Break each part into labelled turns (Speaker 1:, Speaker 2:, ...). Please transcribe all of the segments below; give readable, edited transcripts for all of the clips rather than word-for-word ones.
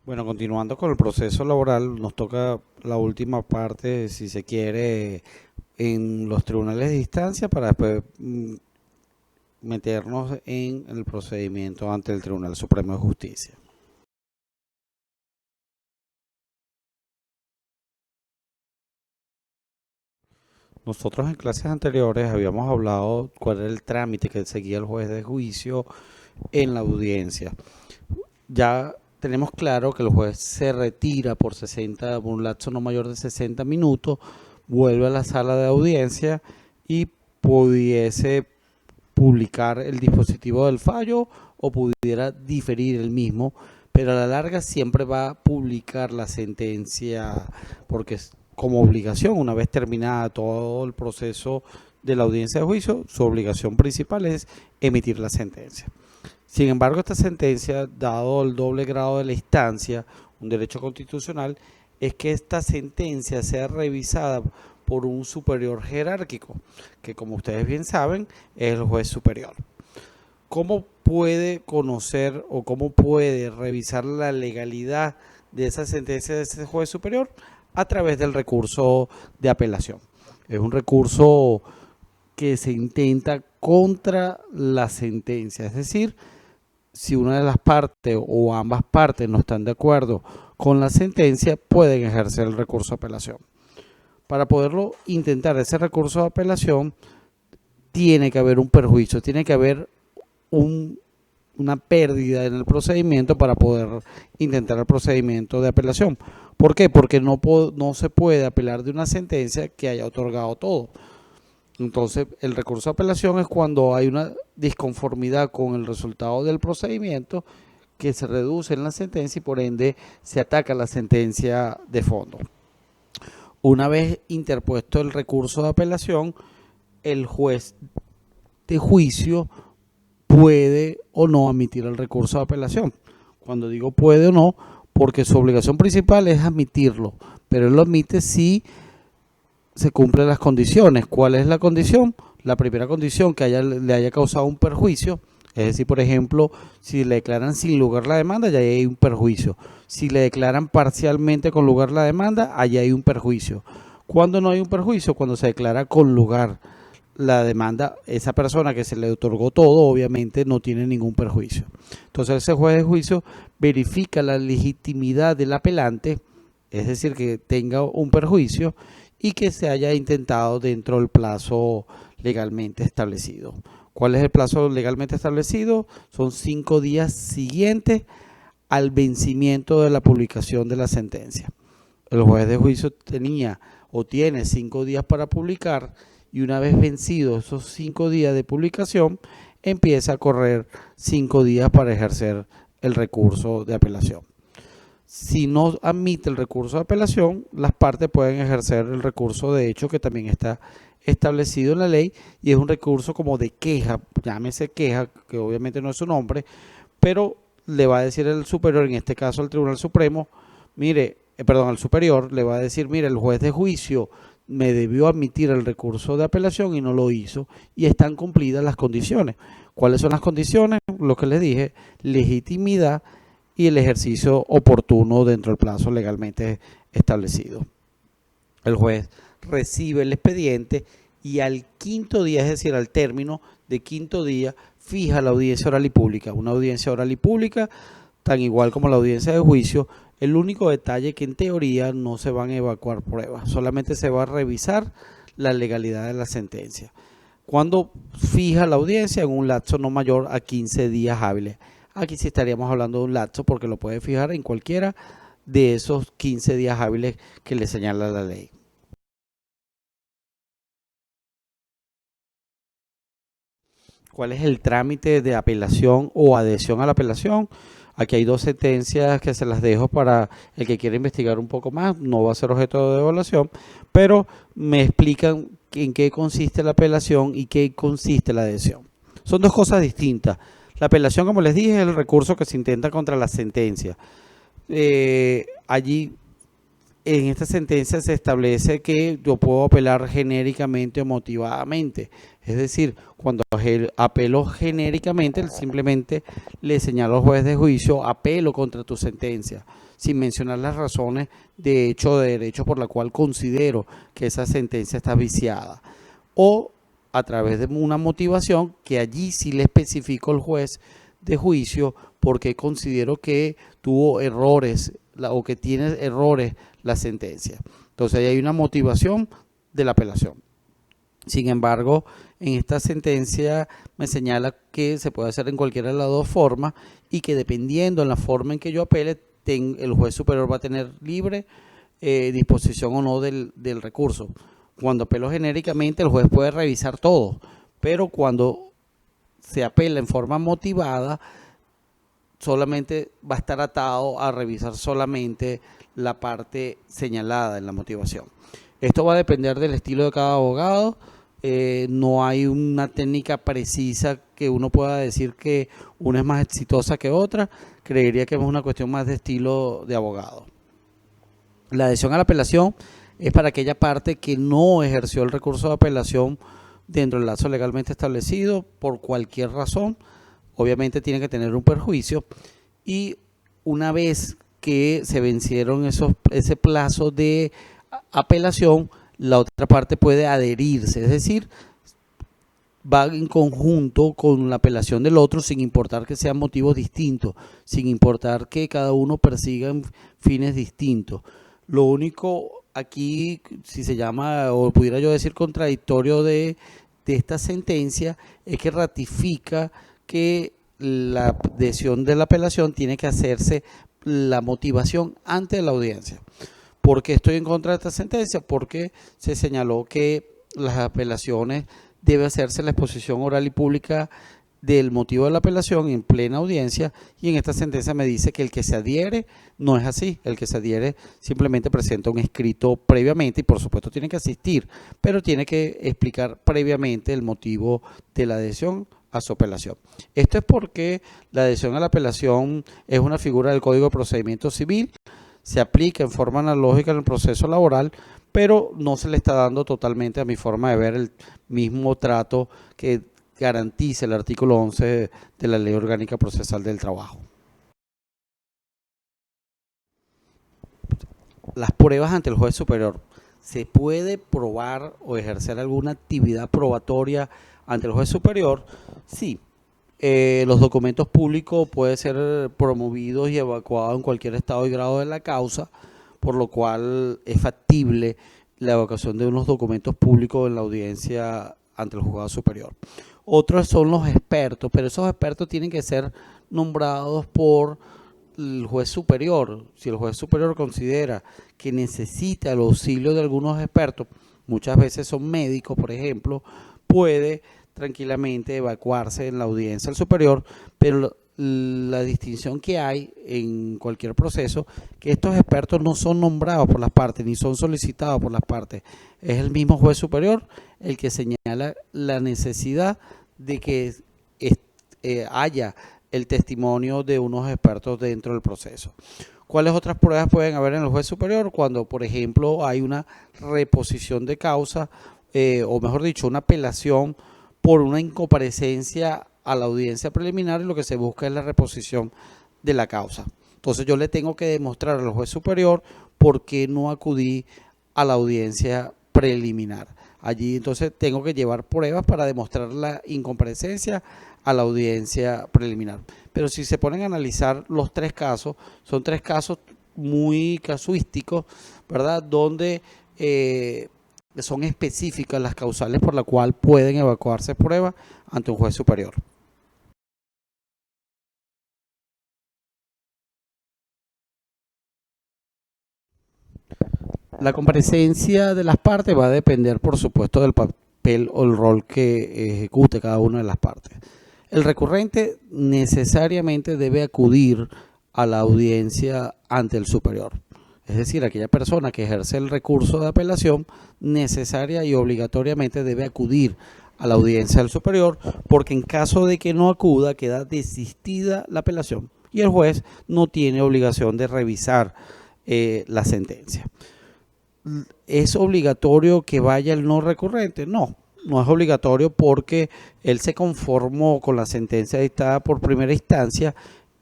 Speaker 1: Bueno, continuando con el proceso laboral, nos toca la última parte, si se quiere, en los tribunales de instancia para después meternos en el procedimiento ante el Tribunal Supremo de Justicia. Nosotros en clases anteriores habíamos hablado cuál era el trámite que seguía el juez de juicio en la audiencia. Ya tenemos claro que el juez se retira por un lapso no mayor de 60 minutos, vuelve a la sala de audiencia y pudiese publicar el dispositivo del fallo o pudiera diferir el mismo, pero a la larga siempre va a publicar la sentencia porque es como obligación, una vez terminada todo el proceso de la audiencia de juicio, su obligación principal es emitir la sentencia. Sin embargo, esta sentencia, dado el doble grado de la instancia, un derecho constitucional, es que esta sentencia sea revisada por un superior jerárquico, que como ustedes bien saben, es el juez superior. ¿Cómo puede conocer o cómo puede revisar la legalidad de esa sentencia de ese juez superior? A través del recurso de apelación. Es un recurso que se intenta contra la sentencia, es decir, si una de las partes o ambas partes no están de acuerdo con la sentencia, pueden ejercer el recurso de apelación. Para poderlo intentar ese recurso de apelación, tiene que haber un perjuicio, tiene que haber una pérdida en el procedimiento para poder intentar el procedimiento de apelación. ¿Por qué? Porque no se puede apelar de una sentencia que haya otorgado todo. Entonces, el recurso de apelación es cuando hay una disconformidad con el resultado del procedimiento que se reduce en la sentencia y por ende se ataca la sentencia de fondo. Una vez interpuesto el recurso de apelación, el juez de juicio puede o no admitir el recurso de apelación. Cuando digo puede o no, porque su obligación principal es admitirlo, pero él lo admite si se cumplen las condiciones. ¿Cuál es la condición? La primera condición, que le haya causado un perjuicio. Es decir, por ejemplo, si le declaran sin lugar la demanda, ya hay un perjuicio. Si le declaran parcialmente con lugar la demanda, allá hay un perjuicio. ¿Cuándo no hay un perjuicio? Cuando se declara con lugar la demanda, esa persona que se le otorgó todo, obviamente no tiene ningún perjuicio. Entonces, ese juez de juicio verifica la legitimidad del apelante, es decir, que tenga un perjuicio y que se haya intentado dentro del plazo legalmente establecido. ¿Cuál es el plazo legalmente establecido? Son 5 días siguientes al vencimiento de la publicación de la sentencia. El juez de juicio tenía o tiene 5 días para publicar y una vez vencidos esos 5 días de publicación, empieza a correr 5 días para ejercer el recurso de apelación. Si no admite el recurso de apelación, las partes pueden ejercer el recurso de hecho, que también está establecido en la ley, y es un recurso como de queja, llámese queja, que obviamente no es su nombre, pero le va a decir el superior, en este caso el Tribunal Supremo, mire, al superior le va a decir, mire, el juez de juicio me debió admitir el recurso de apelación y no lo hizo, y están cumplidas las condiciones. ¿Cuáles son las condiciones? Lo que les dije, legitimidad y el ejercicio oportuno dentro del plazo legalmente establecido. El juez recibe el expediente y al quinto día, es decir, al término de quinto día, fija la audiencia oral y pública. Una audiencia oral y pública, tan igual como la audiencia de juicio, el único detalle que en teoría no se van a evacuar pruebas, solamente se va a revisar la legalidad de la sentencia. Cuando fija la audiencia en un lapso no mayor a 15 días hábiles. Aquí sí estaríamos hablando de un lapso porque lo puede fijar en cualquiera de esos 15 días hábiles que le señala la ley. ¿Cuál es el trámite de apelación o adhesión a la apelación? Aquí hay 2 sentencias que se las dejo para el que quiera investigar un poco más. No va a ser objeto de evaluación, pero me explican en qué consiste la apelación y qué consiste la adhesión. Son 2 cosas distintas. La apelación, como les dije, es el recurso que se intenta contra la sentencia. Allí, en esta sentencia se establece que yo puedo apelar genéricamente o motivadamente. Es decir, cuando apelo genéricamente, simplemente le señalo al juez de juicio, apelo contra tu sentencia. sin mencionar las razones de hecho o de derecho por la cual considero que esa sentencia está viciada. O a través de una motivación que allí sí le especifico al juez de juicio porque considero que tuvo errores o que tiene errores la sentencia. Entonces ahí hay una motivación de la apelación. Sin embargo, en esta sentencia me señala que se puede hacer en cualquiera de las dos formas y que dependiendo en la forma en que yo apele, el juez superior va a tener libre disposición o no del recurso. Cuando apelo genéricamente, el juez puede revisar todo, pero cuando se apela en forma motivada, solamente va a estar atado a revisar solamente la parte señalada en la motivación. Esto va a depender del estilo de cada abogado. No hay una técnica precisa que uno pueda decir que una es más exitosa que otra. Creería que es una cuestión más de estilo de abogado. La adhesión a la apelación es para aquella parte que no ejerció el recurso de apelación dentro del lazo legalmente establecido por cualquier razón. Obviamente tiene que tener un perjuicio y una vez que se vencieron ese plazo de apelación, la otra parte puede adherirse, es decir, va en conjunto con la apelación del otro sin importar que sean motivos distintos, sin importar que cada uno persiga fines distintos. Lo único aquí, si se llama, o pudiera yo decir contradictorio de esta sentencia, es que ratifica que la adhesión de la apelación tiene que hacerse la motivación antes de la audiencia. ¿Por qué estoy en contra de esta sentencia? Porque se señaló que las apelaciones debe hacerse la exposición oral y pública del motivo de la apelación en plena audiencia, y en esta sentencia me dice que el que se adhiere no es así. El que se adhiere simplemente presenta un escrito previamente y por supuesto tiene que asistir, pero tiene que explicar previamente el motivo de la adhesión a su apelación. Esto es porque la adhesión a la apelación es una figura del Código de Procedimiento Civil, se aplica en forma analógica en el proceso laboral, pero no se le está dando totalmente, a mi forma de ver, el mismo trato que garantiza el artículo 11 de la Ley Orgánica Procesal del Trabajo. Las pruebas ante el juez superior. ¿Se puede probar o ejercer alguna actividad probatoria ante el juez superior? Sí. Los documentos públicos pueden ser promovidos y evacuados en cualquier estado y grado de la causa, por lo cual es factible la evacuación de unos documentos públicos en la audiencia ante el juzgado superior. Otros son los expertos, pero esos expertos tienen que ser nombrados por el juez superior. Si el juez superior considera que necesita el auxilio de algunos expertos, muchas veces son médicos, por ejemplo, puede tranquilamente evacuarse en la audiencia al superior, pero la distinción que hay en cualquier proceso, que estos expertos no son nombrados por las partes, ni son solicitados por las partes. Es el mismo juez superior el que señala la necesidad de que haya el testimonio de unos expertos dentro del proceso. ¿Cuáles otras pruebas pueden haber en el juez superior? Cuando, por ejemplo, hay una reposición de causa, o mejor dicho, una apelación por una incomparecencia a la audiencia preliminar, y lo que se busca es la reposición de la causa. Entonces yo le tengo que demostrar al juez superior por qué no acudí a la audiencia preliminar. Allí entonces tengo que llevar pruebas para demostrar la incomparecencia a la audiencia preliminar. Pero si se ponen a analizar los tres casos, son tres casos muy casuísticos, ¿verdad? Donde son específicas las causales por las cuales pueden evacuarse pruebas ante un juez superior. La comparecencia de las partes va a depender, por supuesto, del papel o el rol que ejecute cada una de las partes. El recurrente necesariamente debe acudir a la audiencia ante el superior. Es decir, aquella persona que ejerce el recurso de apelación necesaria y obligatoriamente debe acudir a la audiencia del superior, porque en caso de que no acuda queda desistida la apelación y el juez no tiene obligación de revisar la sentencia. ¿Es obligatorio que vaya el no recurrente? No, no es obligatorio porque él se conformó con la sentencia dictada por primera instancia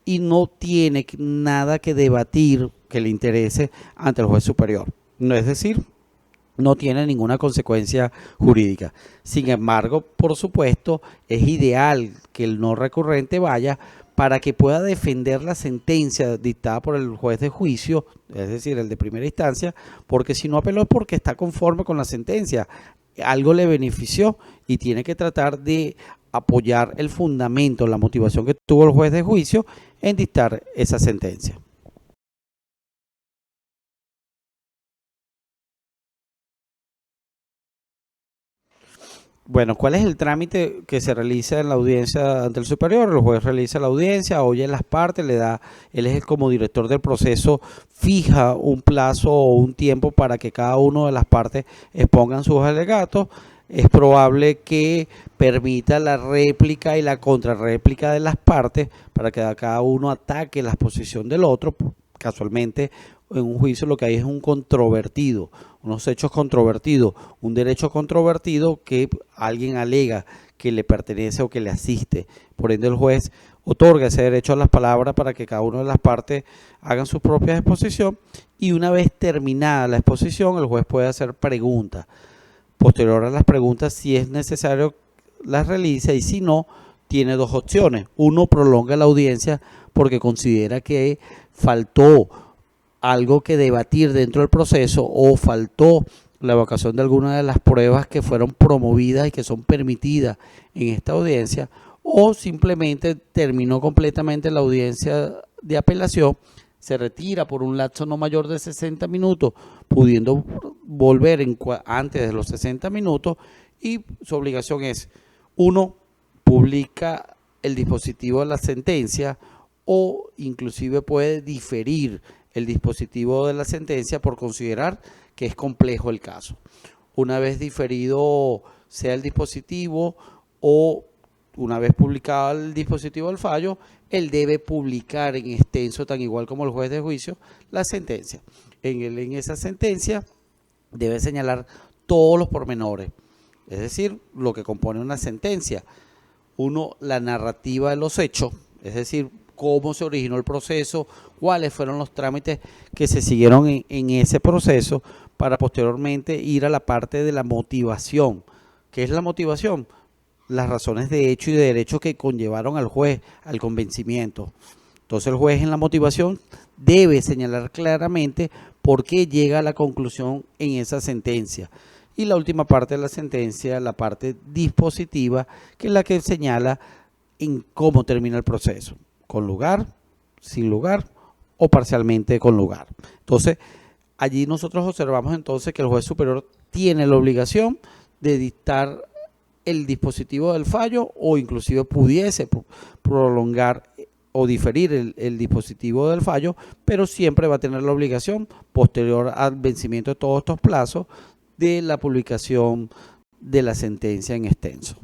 Speaker 1: y no tiene nada que debatir que le interese ante el juez superior. No es decir, no tiene ninguna consecuencia jurídica. Sin embargo, por supuesto, es ideal que el no recurrente vaya para que pueda defender la sentencia dictada por el juez de juicio, es decir, el de primera instancia, porque si no apeló es porque está conforme con la sentencia, algo le benefició y tiene que tratar de apoyar el fundamento, la motivación que tuvo el juez de juicio en dictar esa sentencia. Bueno, ¿cuál es el trámite que se realiza en la audiencia ante el superior? El juez realiza la audiencia, oye las partes, él es como director del proceso, fija un plazo o un tiempo para que cada una de las partes expongan sus alegatos. Es probable que permita la réplica y la contrarréplica de las partes para que cada uno ataque la posición del otro. Casualmente, en un juicio lo que hay es un controvertido, unos hechos controvertidos, un derecho controvertido que alguien alega que le pertenece o que le asiste. Por ende, el juez otorga ese derecho a las palabras para que cada una de las partes hagan su propia exposición y una vez terminada la exposición, el juez puede hacer preguntas. Posterior a las preguntas, si es necesario, las realiza y si no, tiene dos opciones. Uno, prolonga la audiencia porque considera que faltó algo que debatir dentro del proceso o faltó la evocación de alguna de las pruebas que fueron promovidas y que son permitidas en esta audiencia, o simplemente terminó completamente la audiencia de apelación, se retira por un lapso no mayor de 60 minutos, pudiendo volver antes de los 60 minutos, y su obligación es, uno, publica el dispositivo de la sentencia o inclusive puede diferir el dispositivo de la sentencia por considerar que es complejo el caso. Una vez diferido sea el dispositivo o una vez publicado el dispositivo del fallo, él debe publicar en extenso, tan igual como el juez de juicio, la sentencia. En esa sentencia debe señalar todos los pormenores, es decir, lo que compone una sentencia. Uno, la narrativa de los hechos, es decir, cómo se originó el proceso, cuáles fueron los trámites que se siguieron en ese proceso, para posteriormente ir a la parte de la motivación. ¿Qué es la motivación? Las razones de hecho y de derecho que conllevaron al juez al convencimiento. Entonces el juez en la motivación debe señalar claramente por qué llega a la conclusión en esa sentencia. Y la última parte de la sentencia, la parte dispositiva, que es la que señala en cómo termina el proceso, con lugar, sin lugar o parcialmente con lugar. Entonces, allí nosotros observamos entonces que el juez superior tiene la obligación de dictar el dispositivo del fallo o inclusive pudiese prolongar o diferir el dispositivo del fallo, pero siempre va a tener la obligación, posterior al vencimiento de todos estos plazos, de la publicación de la sentencia en extenso.